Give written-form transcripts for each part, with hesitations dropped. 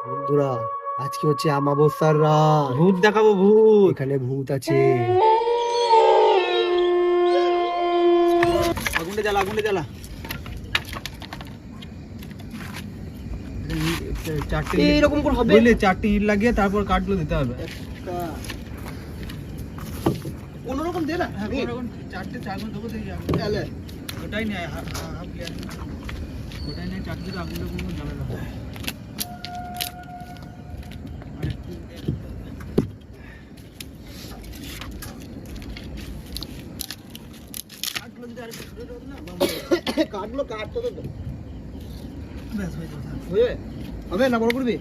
বন্ধুরা, আজকে হচ্ছে আমাবস্যার রাত। ভূত দেখাবো, ভূত। এখানে ভূত আছে। আগুনটা জ্বালা, আগুনটা জ্বালা। চারটে এইরকম করে হবে? বুঝলি, চারটে ইট লাগিয়ে তারপর কাঠগুলো দিতে হবে। কোন রকম দে না। হ্যাঁ, কোনোরকম চারটে চারগুলো দেবো, দেখি আগুন। তাহলে ওটাই নেই, হাফ গ্যাস ওটাই নেই, চারটে আগুনটা কোনো জ্বালা না। কাঠগুলো যদি আরেকটু ছোটো ছোটো না, কাটলো কাটতো তো। ব্যাস হয়ে যাবে। হবে হবে না, বড় করবি?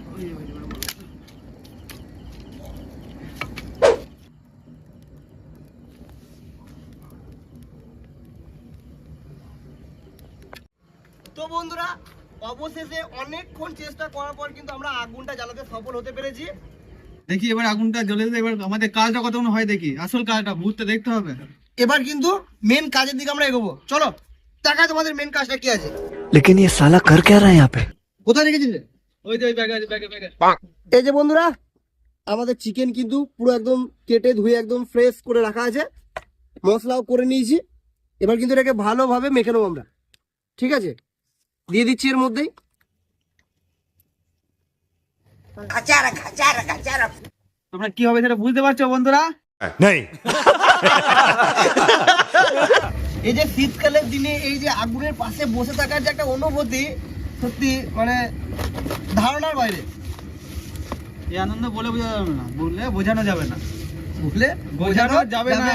তো বন্ধুরা, অবশেষে অনেকক্ষণ চেষ্টা করার পর কিন্তু আমরা আগুনটা জ্বালাতে সফল হতে পেরেছি। দেখি এবার আগুনটা জ্বলে দিলে এবার আমাদের কাজটা কতক্ষণ হয় দেখি, আসল কাজটা ভূতটা দেখতে হবে। এবার কিন্তু মেন কাজের দিকে আমরা এগোবো। চলো দেখায় তোমাদের মেন কাজটা কি আছে। लेकिन ये साला कर क्या रहा है यहाँ पे। কোথায় রেখেছিলে? ওই যে ওই ব্যাগে আছে, ব্যাগে ব্যাগে। এই যে বন্ধুরা, আমাদের চিকেন কিন্তু পুরো একদম কেটে ধুয়ে একদম ফ্রেশ করে রাখা আছে, মশলাও করে নিয়েছি। এবার কিন্তু এটাকে ভালোভাবে মেখে নেবো আমরা। ঠিক আছে, দিয়ে দিচ্ছি এর মধ্যেই। তোমরা কি হবে সেটা বুঝতে পারছো বন্ধুরা? এই যে শীতকালের দিনে এই যে আগুনের পাশে বসে থাকার যে একটা অনুভূতি, সত্যি মানে ধারণার বাইরে। এই আনন্দ বলে বোঝানো যাবে না, বললে বোঝানো যাবে না। বুঝলে বোঝানো যাবে না।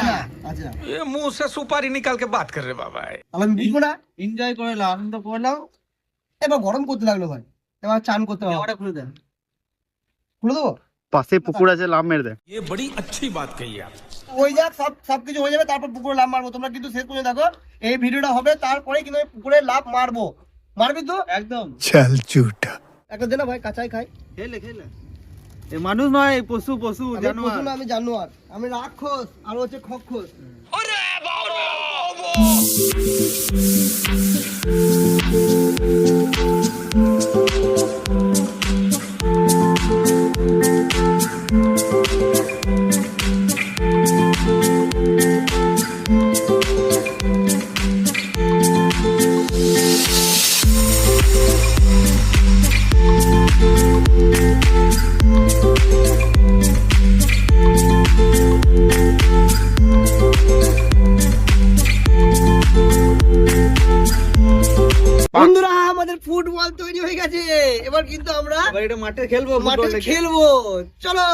আচ্ছা, ये मुंह से सुपारी निकाल के बात कर रहे बाबा। তাহলে আমি বুঝবো না। এনজয় করে নাও, আনন্দ করে নাও। এবার গরম করতে লাগলো ভাই, এবার চান করতে হবে। জামাটা খুলে দেন। খুলে দেবো? পাশে পুকুর আছে, লাভ মেরে দে। ये बड़ी अच्छी बात कही आप। ওই যাক, সবকিছু হয়ে যাবে, তারপর পুকুরে লাভ মারবো। তোমরা কিন্তু শেষ করে দেখো, এই ভিডিওটা হবে তারপরে কিন্তু আমি পুকুরে লাভ মারবো। মারবি তো? একদম। চল ঝুটা। একটা দে না ভাই, কাঁচাই খাই। খেলে খেলে। এ মানুষ নয়, পশু পশু আমি জানোয়ার। পশু না, আমি জানোয়ার। আমি রাক্ষস আর হচ্ছে খক্ষস। বন্ধুরা, আমাদের ফুটবল তৈরি হয়ে গেছে। এবার কিন্তু আমরা এবার এটা মাঠে খেলবো, মাঠে ফুটবল দেখে। খেলবো। চলো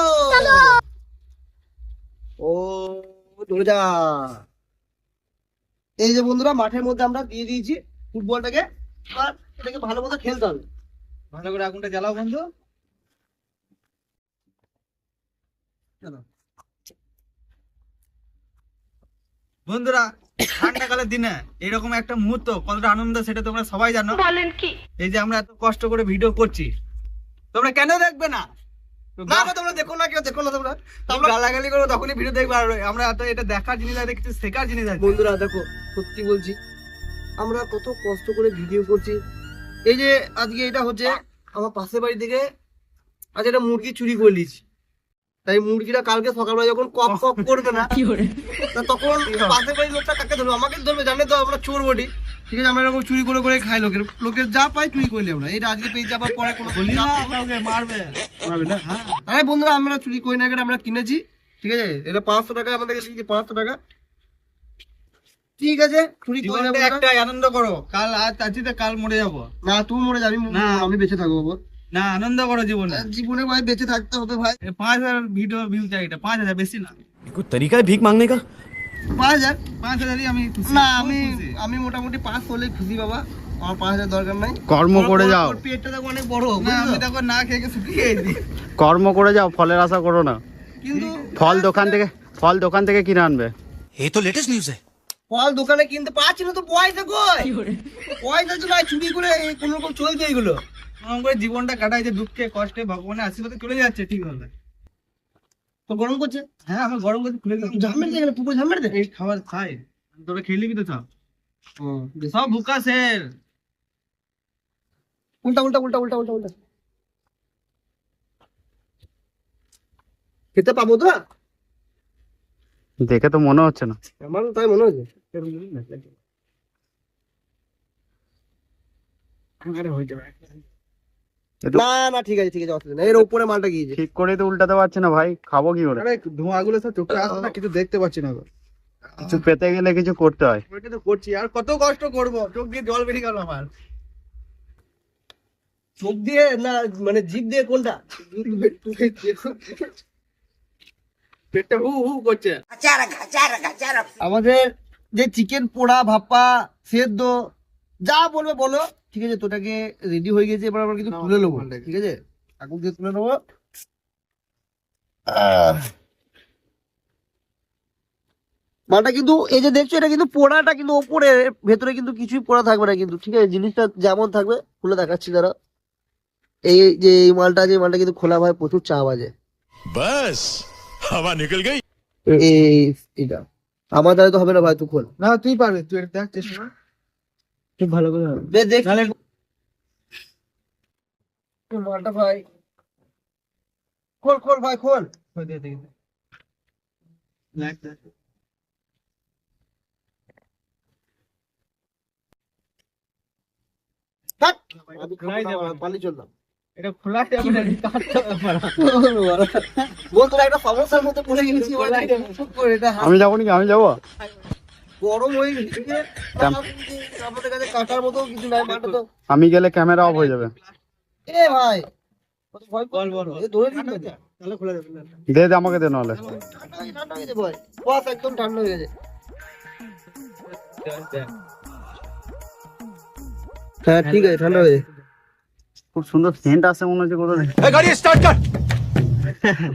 ও ধরে যা। এই যে বন্ধুরা, মাঠের মধ্যে আমরা দিয়ে দিয়েছি ফুটবলটাকে। আর এটাকে ভালো মতো খেলতে হবে। ভালো করে আগুনটা জ্বালাও বন্ধু। চলো। বন্ধুরা, ঠান্ডাকালের দিনে এরকম একটা মুহূর্ত কতটা আনন্দ সেটা তোমরা সবাই জানো। বলেন কি, এই যে আমরা এত কষ্ট করে ভিডিও করছি, তোমরা কেন দেখবে না? না না, তোমরা দেখো না, কেউ দেখো না। তোমরা আমরা গালাগালি করবো তখনই ভিডিও দেখবো। আর আমরা এত এটা দেখার জিনিস আছে, কিছু শেখার জিনিস আছে। বন্ধুরা দেখো, সত্যি বলছি, আমরা কত কষ্ট করে ভিডিও করছি। এই যে আজকে এটা হচ্ছে আমার পাশের বাড়ি থেকে আজ একটা মুরগি চুরি করে নিয়েছি। তাই মুরগিটা কালকে সকালবেলা যখন কক কক করবে না, তা তখন পাশের বাড়ির লোকটা কাকে ধরবে? আমাকে ধরবে। জানে তো আমরা চোর বটি। ঠিক আছে, আমরা এরকম চুরি করে করে খাই। লোকের যা পাই চুরি করলে আমরা। এটা আজকে পেয়েছি, আবার পরে কোনো বলি না কাউকে মারবে। মারবে না। হ্যাঁ, আরে বন্ধুরা, আমরা চুরি করি না, এটা আমরা কিনেছি। ঠিক আছে, এটা 500 টাকা আমাদেরকে দিয়েছি, 500 টাকা। ঠিক আছে, চুরি করি না জীবনটা বন্ধুরা। একটাই, আনন্দ করো। কাল আজ আছি তো কাল মরে যাবো। না, তুই মরে যাবি, না। আমি বেঁচে থাকবো বাবা। না, আনন্দ করো জীবনে। জীবনে ভাই বেঁচে থাকতে হবে ভাই। 5,000 ভিডিও ভিউ চাই, এটা 5,000, বেশি না। कोई तरीका है भीख मांगने का। 5,000? 5,000-ই আমি খুশি। না, খুশি। আমি মোটামুটি 5 হলে খুশি বাবা। আমার 5,000 দরকার নাই। কর্ম করে যাও, ওর পেটটা দেখো অনেক বড়, না, বুঝছো? আমি দেখো না খেয়ে খেয়ে শুকিয়ে গেছি। কর্ম করে যাও, ফলের আশা করো না। কিন্তু ফল দোকান থেকে কিনে আনবে। ये तो लेटेस्ट न्यूज है। ফল দোকানে কিনতে পারছি না তো, পয়সা কই? পয়সা তো নাই, চুরি করে কোন রকম চলছে এগুলো। এরকম করে জীবনটা কাটাইছে দুঃখে কষ্টে, ভগবানের আশীর্বাদে চলে যাচ্ছে ঠিক হবে। তো গরম করছে। হ্যাঁ, আমার গরম করে খুলে দিলাম। ঝামের দে, পুকুর ঝামের দে। এই খাবার খাই, তোরা খেয়ে নিবি তো সব। সব ভুকা শের। উল্টা উল্টা উল্টা উল্টা উল্টা উল্টা। খেতে পাবো তো? দেখে তো মনে হচ্ছে না। আমার তাই মনে হচ্ছে। না না ঠিক আছে অসুবিধা নেই। এর উপরে মালটা গিয়েছে। ঠিক করে তো উল্টাতে পারছি না ভাই, খাবো কি করে? আরে ধোঁয়াগুলো সব চোখে আসছে না, কিছু দেখতে পাচ্ছি না গো। কিছু পেতে গেলে কিছু করতে হয়। ওইটা তো করছি, আর কত কষ্ট করবো, চোখ দিয়ে জল বেরিয়ে গেল আমার। চোখ দিয়ে না মানে জিভ দিয়ে কোনটা? পেটটা হু হু করছে। আমাদের যে চিকেন পোড়া ভাপা সেদ্ধ যা বলবে বলো, ঠিক আছে? তোটাকে রেডি হয়ে গেছে, এবার আমরা কিন্তু তুলে নেবো, ঠিক আছে? কাকুর দিয়ে তুলে নেবো। মালটা কিন্তু এই যে দেখছো, এটা কিন্তু পোড়াটা কিন্তু ওপরে, ভেতরে কিন্তু কিছুই পোড়া থাকবে না কিন্তু, ঠিক আছে? জিনিসটা যেমন থাকবে খুলে দেখাচ্ছি দাঁড়া। এই যে এই মালটা আছে, এই মালটা কিন্তু খোলা ভাই প্রচুর চাপ আছে। बस हवा निकल गई। এই এটা আমার দ্বারা তো হবে না ভাই, তুই খোল। না তুই পারবি, তুই এটা দেখ চেষ্টা কর। খুব ভালো করে হবে। দেখ মালটা ভাই, খোল ভাই খোল। ওই দিয়ে দেখি। দেখ দেখ। থাক। খোলাই যাবে না। পানি চললাম। এটা খোলা যাবে না, কাটতে হবে না। বল তোরা একটা সমস্যার মধ্যে পড়ে গেছিস। এটা আমি যাবো নাকি? আমি যাবো। গরম হয়ে গেছে। আমাদের কাছে কাটার মতো কিছু নাই মালটা তো। আমি গেলে ক্যামেরা অফ হয়ে যাবে। এ ভাই কত ভয় বল বল এ ধরে দিন না। তাহলে খোলা যাবে না। দে আমাকে দে নাহলে। ঠান্ডা হয়ে গেছে ভাই, বাস একদম ঠান্ডা হয়ে গেছে। হ্যাঁ ঠিক আছে, ঠান্ডা হয়ে গেছে। খুব সুন্দর সেন্ট আসে মনে হচ্ছে কোথাও থেকে। गाड़ी स्टार्ट कर।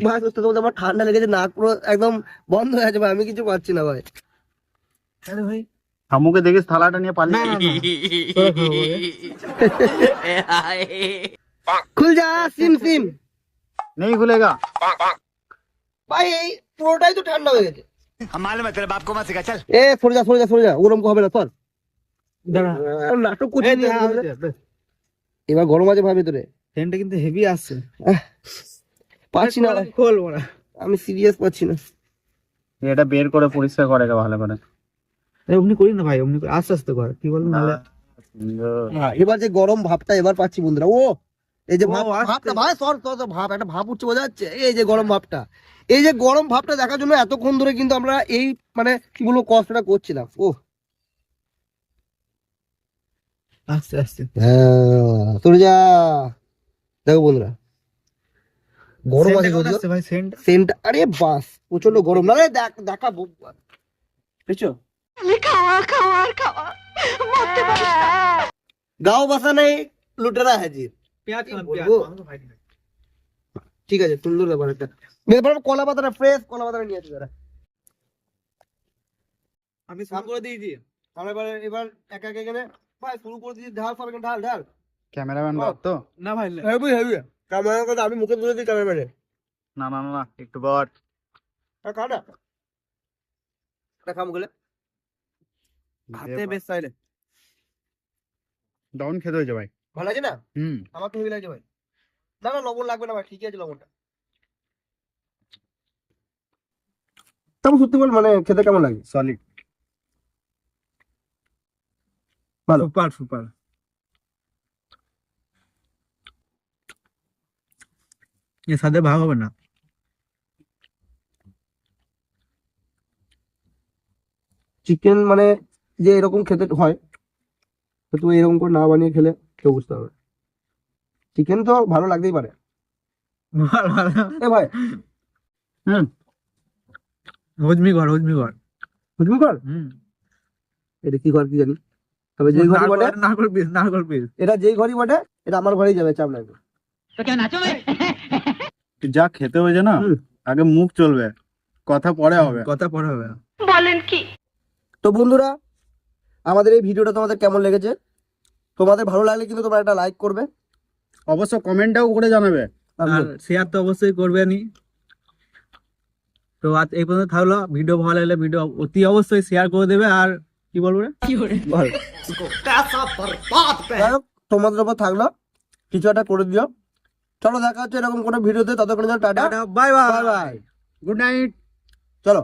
ভাই সত্যি কথা বলতে আমার ঠান্ডা লেগেছে, নাক পুরো একদম বন্ধ হয়ে আছে ভাই, আমি কিছু পাচ্ছি না ভাই। আরে ভাই আম্মুকে দেখিস থালাটা নিয়ে পালিয়ে। খুল যা সিম সিম। নেই খুলেগা। ভাই এই পুরোটাই তো ঠান্ডা হয়ে গেছে। हम मालूम है तेरे बाप को मत सिखा चल। এ সরে যা ওরকম হবে না তোর। দাঁড়া। নাটক করছিস এই নি হ্যাঁ, আমাদের। বেশ। এবার গরম আছে ভাই ভেতরে। ফ্যানটা কিন্তু হেভি আসছে। পাচ্ছি না ভাই, খোল ওরা। আমি সিরিয়াস পাচ্ছি না। এটা বের করে পরিষ্কার করে ভালো করে। অমনি করি না ভাই, অমনি করে আস্তে আস্তে কর, কি বল নালে। এবার যে গরম ভাবটা এবার পাচ্ছি বন্ধুরা। ও এই যে ও, ভাব, আসছে। ভাবটা ভাই সর ভাব, একটা ভাব উঠছে বোঝা যাচ্ছে। এই যে গরম ভাবটা, এই যে গরম ভাবটা দেখার জন্য এতক্ষণ ধরে কিন্তু আমরা এই মানে কি বলবো কষ্টটা করছিলাম। ও আস্তে আস্তে। তোর যা দেখো বন্ধুরা, গরম আছে সেন্টটা কেমন যদিও। আসছে ভাই সেন্ট? সেন্ট আরে বাস প্রচন্ড গরম না রে। দেখা বুঝছো, গাও বাসা নেই লুটেরা হাজির। পেঁয়াজ খান, পেঁয়াজ বলবো? খান তো ভাই। ঠিক আছে, সুন্দর ব্যাপার একটা। কলা পাতাটা ফ্রেশ কলা পাতাটা নিয়ে আসি দাঁড়া। আমি শুরু করে দিয়েছি। আমরা এবার একা একা এখানে ভাই শুরু করে দিয়েছি। ঢাল সব এখানে ঢাল। ক্যামেরাম্যান বাদ তো? না ভাই হেভি ক্যামেরার কথা আমি মুখে তুলে দিই ক্যামেরাম্যানে। না একটু বাদ। কাটা এটা খাম গেলে হাতে বেশ চাইলে। ডাউন খেতে হয়েছে ভাই। ভালো আছে না? হুম। আমার তো হেভি লাগছে ভাই। না লবণ লাগবে না ভাই, ঠিকই আছে লবণটা। তবে সত্যি বল মানে খেতে কেমন লাগে? সলিড। ভালো। সুপার। এর সাথে ভাগ হবে না। চিকেন মানে যে এরকম খেতে হয়, তো তুমি এরকম করে না বানিয়ে খেলে কেউ বুঝতে পারবে। চিকেন তো ভালো লাগতেই পারে। ভালো। এ ভাই হজমি কর। বুঝবি কর এটা কি ঘর কি জানি, তবে যেই ঘরই বটে, নারকল পিস। এটা যেই ঘরই বটে, এটা আমার ঘরেই যাবে, চাপ লাগবে। যা খেতে হয়েছে না, হুম। আগে মুখ চলবে, কথা পরে হবে। কথা পরে হবে। তো বন্ধুরা, আমাদের এই ভিডিওটা তোমাদের কেমন লেগেছে? তোমাদের ভালো লাগলে কিন্তু তোমরা একটা লাইক করবে, অবশ্য কমেন্টটাও করে জানাবে। আর শেয়ার তো অবশ্যই করবেনই। তো আজ এই পর্যন্ত থাকলো। ভিডিও ভালো লাগলে ভিডিও অতি অবশ্যই শেয়ার করে দেবে। আর কি বলবো রে? বল। যাই হোক, তোমাদের উপর থাকলো, কিছু একটা করে দিও। চলো দেখা হচ্ছে এরকম কোনো ভিডিওতে, ততক্ষণ tata bye bye. Bye bye. Good night. চলো।